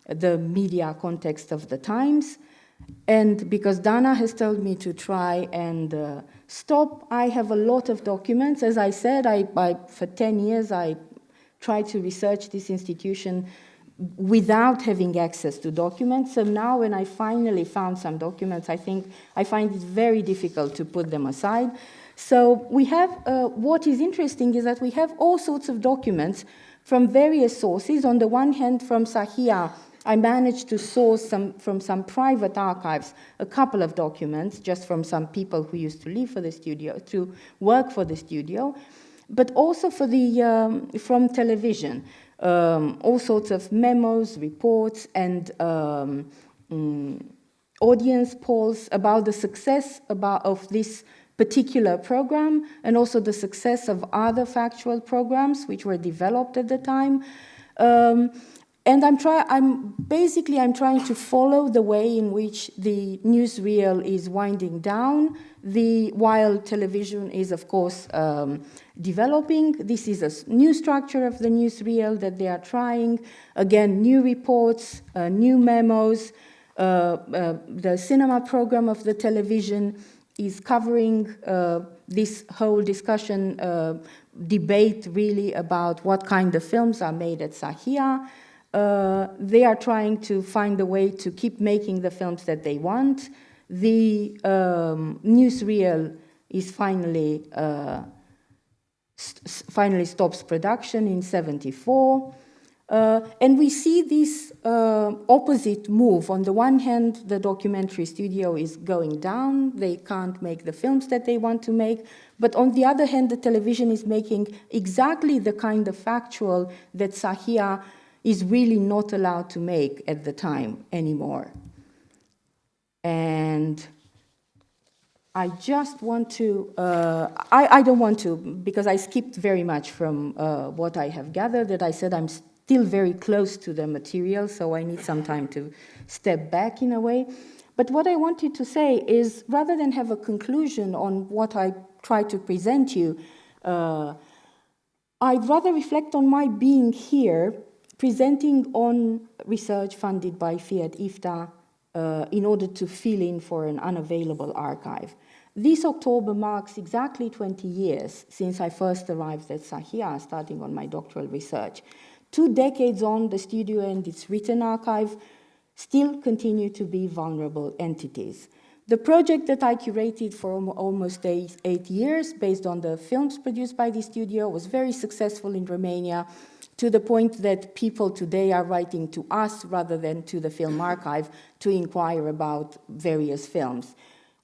the media context of the times. And because Dana has told me to try and stop, I have a lot of documents. As I said, for 10 years I tried to research this institution without having access to documents. So now when I finally found some documents, I find it very difficult to put them aside. So we have, what is interesting is that we have all sorts of documents from various sources. On the one hand, from Sahia, I managed to source from some private archives a couple of documents, just from some people who used to live for the studio, to work for the studio, but also from television. All sorts of memos, reports, and audience polls about the success of this particular program, and also the success of other factual programs which were developed at the time. And I'm trying to follow the way in which the newsreel is winding down, while television is, of course, developing. This is a new structure of the newsreel that they are trying. Again, new reports, new memos. The cinema program of the television is covering this whole discussion, debate really about what kind of films are made at Sahia. They are trying to find a way to keep making the films that they want. the newsreel is finally stops production in 1974. And we see this opposite move. On the one hand, the documentary studio is going down. They can't make the films that they want to make. But on the other hand, the television is making exactly the kind of factual that Sahia is really not allowed to make at the time anymore. And I just want to, I don't want to, because I skipped very much from what I have gathered, that I said I'm still very close to the material, so I need some time to step back in a way. But what I wanted to say is, rather than have a conclusion on what I try to present you, I'd rather reflect on my being here, presenting on research funded by FIAT IFTA in order to fill in for an unavailable archive. This October marks exactly 20 years since I first arrived at Sahia, starting on my doctoral research. 2 decades on, the studio and its written archive still continue to be vulnerable entities. The project that I curated for almost 8 years, based on the films produced by the studio, was very successful in Romania, to the point that people today are writing to us rather than to the film archive to inquire about various films.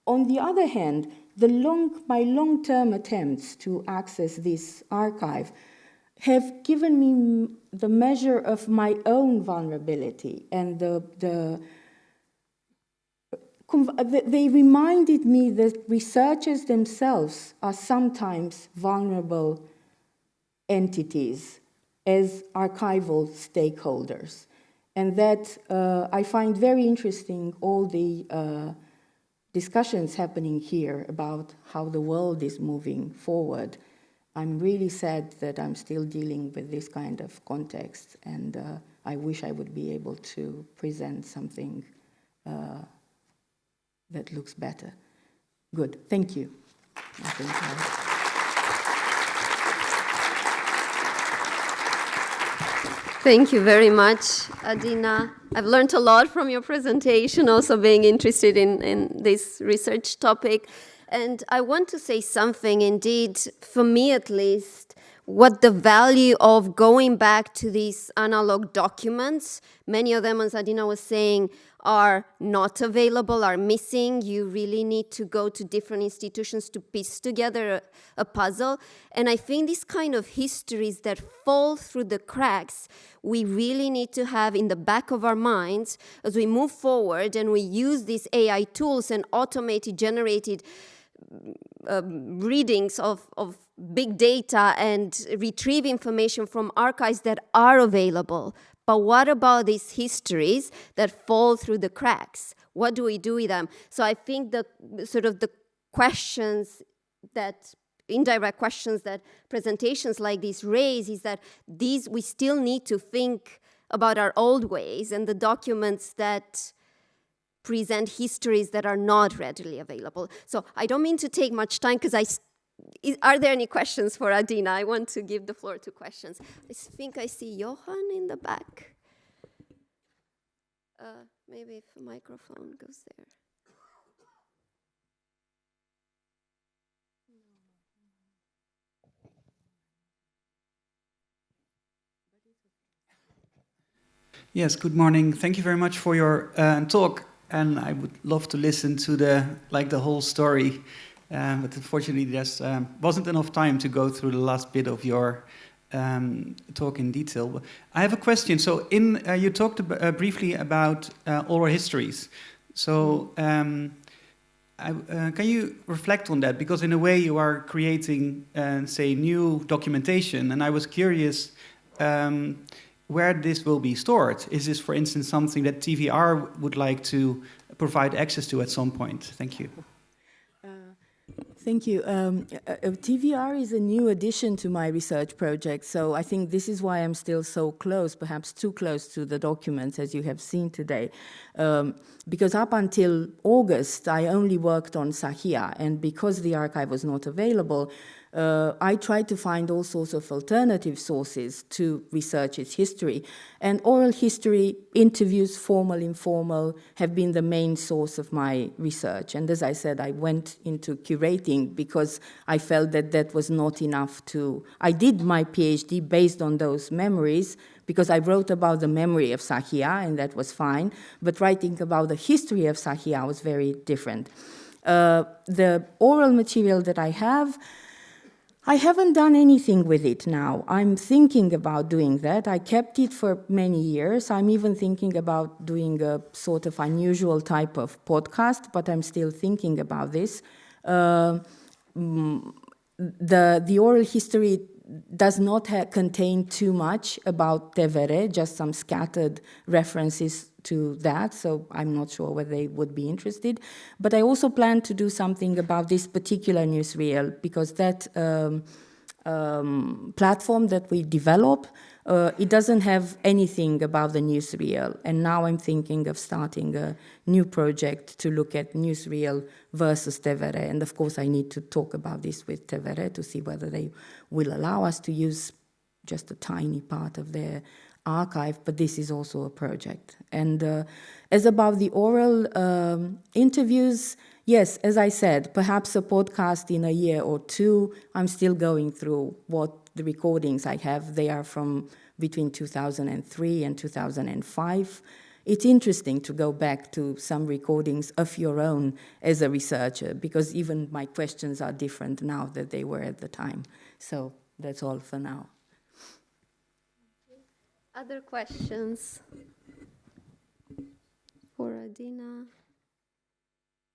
On the other hand, my long-term attempts to access this archive have given me the measure of my own vulnerability, and they reminded me that researchers themselves are sometimes vulnerable entities as archival stakeholders, and that I find very interesting all the discussions happening here about how the world is moving forward. I'm really sad that I'm still dealing with this kind of context, and I wish I would be able to present something that looks better. Good, thank you. Thank you very much, Adina. I've learned a lot from your presentation, also being interested in this research topic. And I want to say something, indeed, for me at least, what the value of going back to these analog documents, many of them, as Adina was saying, are not available, are missing. You really need to go to different institutions to piece together a puzzle. And I think these kind of histories that fall through the cracks, we really need to have in the back of our minds as we move forward and we use these AI tools and automated, generated readings of big data and retrieve information from archives that are available. But what about these histories that fall through the cracks? What do we do with them? So I think the sort of the questions that, indirect questions that presentations like this raise is that we still need to think about our old ways and the documents that present histories that are not readily available. So I don't mean to take much time because are there any questions for Adina? I want to give the floor to questions. I think I see Johan in the back. Maybe if a microphone goes there. Yes, good morning. Thank you very much for your talk. And I would love to listen to the whole story. But unfortunately, there wasn't enough time to go through the last bit of your talk in detail. But I have a question. So, you talked briefly about oral histories. So, can you reflect on that? Because in a way, you are creating, say, new documentation. And I was curious where this will be stored. Is this, for instance, something that TVR would like to provide access to at some point? Thank you. Thank you. TVR is a new addition to my research project, so I think this is why I'm still so close, perhaps too close to the documents, as you have seen today. Because up until August, I only worked on Sahia, and because the archive was not available, I tried to find all sorts of alternative sources to research its history. And oral history, interviews, formal, informal, have been the main source of my research. And as I said, I went into curating because I felt that that was not enough to... I did my PhD based on those memories, because I wrote about the memory of Sahia, and that was fine. But writing about the history of Sahia was very different. The oral material that I haven't done anything with it now. I'm thinking about doing that. I kept it for many years. I'm even thinking about doing a sort of unusual type of podcast, but I'm still thinking about this. The oral history does not contain too much about Tevere, just some scattered references to that, so I'm not sure whether they would be interested. But I also plan to do something about this particular newsreel, because that platform that we develop, it doesn't have anything about the newsreel. And now I'm thinking of starting a new project to look at newsreel versus Tevere. And of course, I need to talk about this with Tevere to see whether they will allow us to use just a tiny part of their archive, but this is also a project. And as about the oral interviews, yes, as I said, perhaps a podcast in a year or two. I'm still going through what the recordings I have. They are from between 2003 and 2005. It's interesting to go back to some recordings of your own as a researcher, because even my questions are different now than they were at the time. So that's all for now. Other questions for Adina?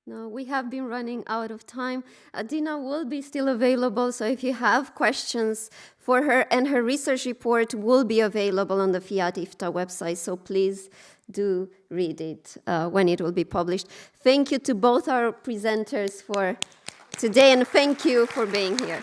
No, we have been running out of time. Adina will be still available, so if you have questions for her, and her research report will be available on the FIAT IFTA website, so please do read it when it will be published. Thank you to both our presenters for today, and thank you for being here.